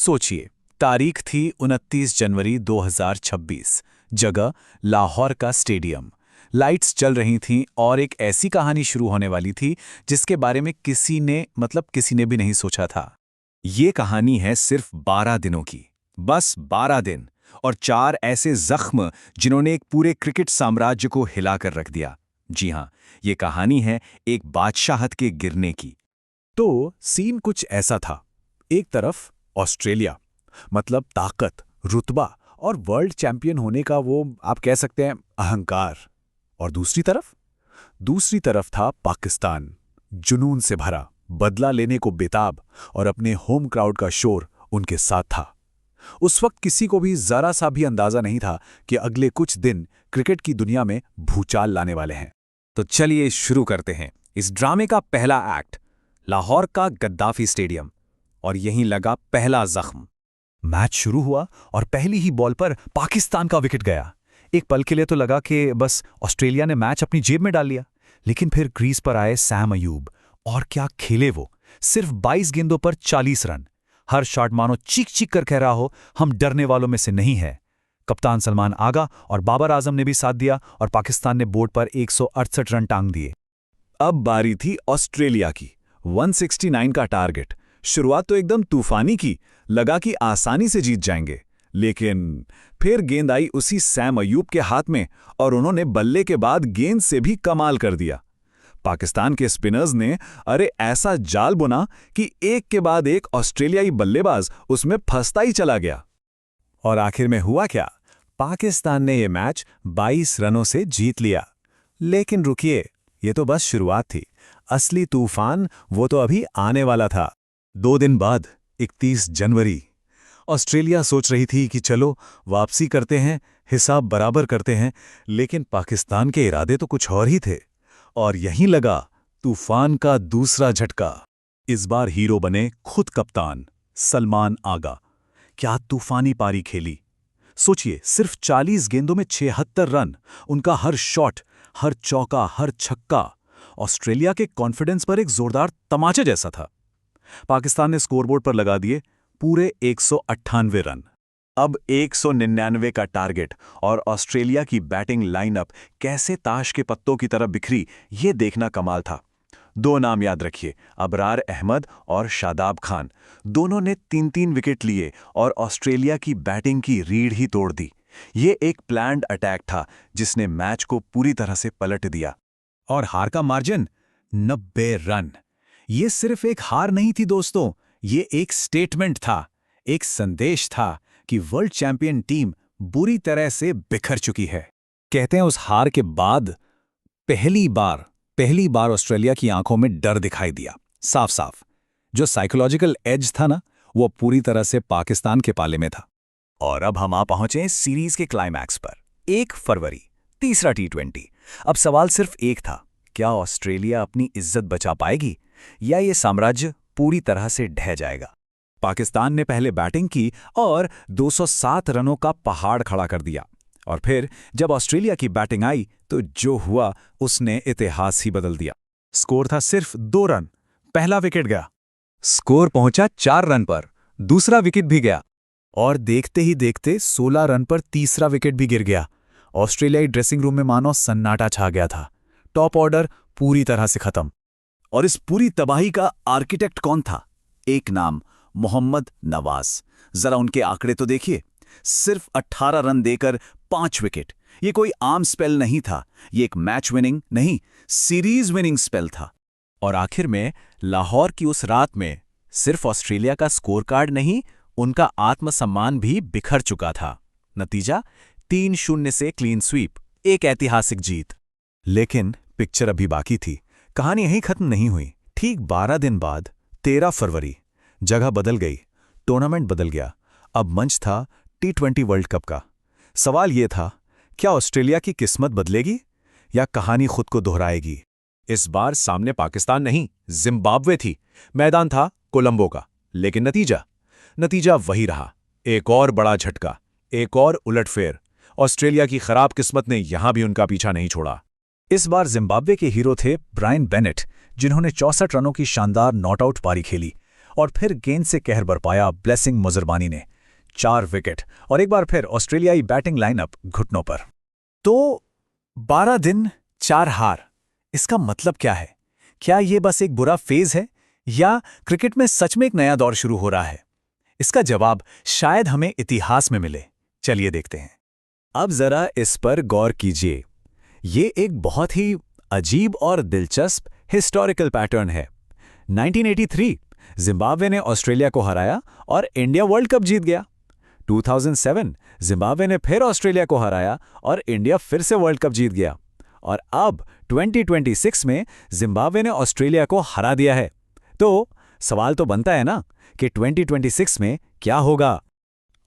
सोचिए, तारीख थी 29 जनवरी 2026। जगह लाहौर का स्टेडियम। लाइट्स चल रही थीं और एक ऐसी कहानी शुरू होने वाली थी जिसके बारे में किसी ने भी नहीं सोचा था। ये कहानी है सिर्फ 12 दिनों की। बस 12 दिन और 4 ऐसे जख्म जिन्होंने एक पूरे क्रिकेट साम्राज्य को हिलाकर रख दिया। जी हां, ये कहानी है एक बादशाहत के गिरने की। तो सीन कुछ ऐसा था। एक तरफ ऑस्ट्रेलिया, मतलब ताकत, रुतबा और वर्ल्ड चैंपियन होने का वो आप कह सकते हैं अहंकार। और दूसरी तरफ था पाकिस्तान, जुनून से भरा, बदला लेने को बेताब, और अपने होम क्राउड का शोर उनके साथ था। उस वक्त किसी को भी जरा सा भी अंदाजा नहीं था कि अगले कुछ दिन क्रिकेट की दुनिया में भूचाल लाने वाले हैं। तो चलिए शुरू करते हैं इस ड्रामे का पहला एक्ट, लाहौर का गद्दाफी स्टेडियम। और यहीं लगा पहला जख्म। मैच शुरू हुआ और पहली ही बॉल पर पाकिस्तान का विकेट गया। एक पल के लिए तो लगा कि बस ऑस्ट्रेलिया ने मैच अपनी जेब में डाल लिया। लेकिन फिर क्रीज पर आए सैम अयूब, और क्या खेले वो! सिर्फ 22 गेंदों पर 40 रन। हर शॉट मानो चीख चीख कर कह रहा हो, हम डरने वालों में से नहीं है। कप्तान सलमान आगा और बाबर आजम ने भी साथ दिया और पाकिस्तान ने बोर्ड पर 168 रन टांग दिए। अब बारी थी ऑस्ट्रेलिया की। 169 का टारगेट। शुरुआत तो एकदम तूफानी की, लगा कि आसानी से जीत जाएंगे। लेकिन फिर गेंद आई उसी सैम अयूब के हाथ में और उन्होंने बल्ले के बाद गेंद से भी कमाल कर दिया। पाकिस्तान के स्पिनर्स ने ऐसा जाल बुना कि एक के बाद एक ऑस्ट्रेलियाई बल्लेबाज उसमें फंसता ही चला गया। और आखिर में हुआ क्या? पाकिस्तान ने यह मैच 22 रनों से जीत लिया। लेकिन रुकिए, ये तो बस शुरुआत थी। असली तूफान वो तो अभी आने वाला था। 2 दिन बाद 31 जनवरी, ऑस्ट्रेलिया सोच रही थी कि चलो वापसी करते हैं, हिसाब बराबर करते हैं। लेकिन पाकिस्तान के इरादे तो कुछ और ही थे। और यहीं लगा तूफान का दूसरा झटका। इस बार हीरो बने खुद कप्तान सलमान आगा। क्या तूफानी पारी खेली! सोचिए, सिर्फ 40 गेंदों में 76 रन। उनका हर शॉट, हर चौका, हर छक्का ऑस्ट्रेलिया के कॉन्फिडेंस पर एक जोरदार तमाचे जैसा था। पाकिस्तान ने स्कोरबोर्ड पर लगा दिए पूरे 198 रन। अब 199 का टारगेट, और ऑस्ट्रेलिया की बैटिंग लाइनअप कैसे ताश के पत्तों की तरह बिखरी, ये देखना कमाल था। 2 नाम याद रखिए, अबरार अहमद और शादाब खान। दोनों ने 3-3 विकेट लिए और ऑस्ट्रेलिया की बैटिंग की रीढ़ ही तोड़ दी। ये एक प्लान्ड अटैक था जिसने मैच को पूरी तरह से पलट दिया। और हार का मार्जिन 90 रन। ये सिर्फ एक हार नहीं थी दोस्तों, ये एक स्टेटमेंट था, एक संदेश था कि वर्ल्ड चैंपियन टीम बुरी तरह से बिखर चुकी है। कहते हैं उस हार के बाद पहली बार ऑस्ट्रेलिया की आंखों में डर दिखाई दिया, साफ साफ। जो साइकोलॉजिकल एज था ना, वो पूरी तरह से पाकिस्तान के पाले में था। और अब हम आ पहुंचे सीरीज के क्लाइमैक्स पर। 1 फरवरी, तीसरा T20। अब सवाल सिर्फ एक था, क्या ऑस्ट्रेलिया अपनी इज्जत बचा पाएगी या ये साम्राज्य पूरी तरह से ढह जाएगा? पाकिस्तान ने पहले बैटिंग की और 207 रनों का पहाड़ खड़ा कर दिया। और फिर जब ऑस्ट्रेलिया की बैटिंग आई तो जो हुआ उसने इतिहास ही बदल दिया। स्कोर था सिर्फ 2 रन, पहला विकेट गया। स्कोर पहुंचा 4 रन पर, दूसरा विकेट भी गया। और देखते ही देखते 16 रन पर तीसरा विकेट भी गिर गया। ऑस्ट्रेलियाई ड्रेसिंग रूम में मानो सन्नाटा छा गया था। टॉप ऑर्डर पूरी तरह से खत्म। और इस पूरी तबाही का आर्किटेक्ट कौन था? एक नाम, मोहम्मद नवाज। जरा उनके आंकड़े तो देखिए, सिर्फ 18 रन देकर 5 विकेट। ये कोई आम स्पेल नहीं था, ये एक मैच विनिंग नहीं, सीरीज विनिंग स्पेल था। और आखिर में लाहौर की उस रात में सिर्फ ऑस्ट्रेलिया का स्कोर कार्ड नहीं, उनका आत्मसम्मान भी बिखर चुका था। नतीजा 3-0 से क्लीन स्वीप, एक ऐतिहासिक जीत। लेकिन पिक्चर अभी बाकी थी। कहानी यहीं खत्म नहीं हुई। ठीक 12 दिन बाद 13 फरवरी, जगह बदल गई, टूर्नामेंट बदल गया। अब मंच था T20 वर्ल्ड कप का। सवाल यह था, क्या ऑस्ट्रेलिया की किस्मत बदलेगी या कहानी खुद को दोहराएगी? इस बार सामने पाकिस्तान नहीं, जिम्बाब्वे थी। मैदान था कोलंबो का। लेकिन नतीजा वही रहा। एक और बड़ा झटका, एक और उलटफेर। ऑस्ट्रेलिया की खराब किस्मत ने यहां भी उनका पीछा नहीं छोड़ा। इस बार जिम्बाब्वे के हीरो थे ब्रायन बेनेट, जिन्होंने 64 रनों की शानदार नॉट आउट पारी खेली। और फिर गेंद से कहर बरपाया ब्लेसिंग मुजरबानी ने। 4 विकेट और एक बार फिर ऑस्ट्रेलियाई बैटिंग लाइनअप घुटनों पर। तो 12 दिन 4 हार, इसका मतलब क्या है? क्या ये बस एक बुरा फेज है या क्रिकेट में सच में एक नया दौर शुरू हो रहा है? इसका जवाब शायद हमें इतिहास में मिले। चलिए देखते हैं। अब जरा इस पर गौर कीजिए। ये एक बहुत ही अजीब और दिलचस्प हिस्टोरिकल पैटर्न है। 1983 जिम्बाब्वे ने ऑस्ट्रेलिया को हराया और इंडिया वर्ल्ड कप जीत गया। 2007 जिम्बाब्वे ने फिर ऑस्ट्रेलिया को हराया और इंडिया फिर से वर्ल्ड कप जीत गया। और अब 2026 में जिम्बाब्वे ने ऑस्ट्रेलिया को हरा दिया है। तो सवाल तो बनता है ना कि 2026 में क्या होगा?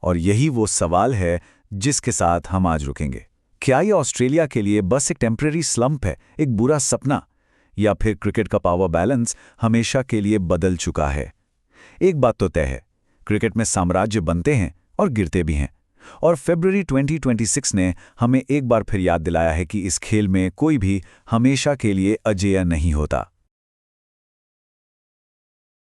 और यही वो सवाल है जिसके साथ हम आज रुकेंगे। क्या ये ऑस्ट्रेलिया के लिए बस एक टेम्परेरी स्लंप है, एक बुरा सपना, या फिर क्रिकेट का पावर बैलेंस हमेशा के लिए बदल चुका है? एक बात तो तय है, क्रिकेट में साम्राज्य बनते हैं और गिरते भी हैं। और फरवरी 2026 ने हमें एक बार फिर याद दिलाया है कि इस खेल में कोई भी हमेशा के लिए अजेय नहीं होता।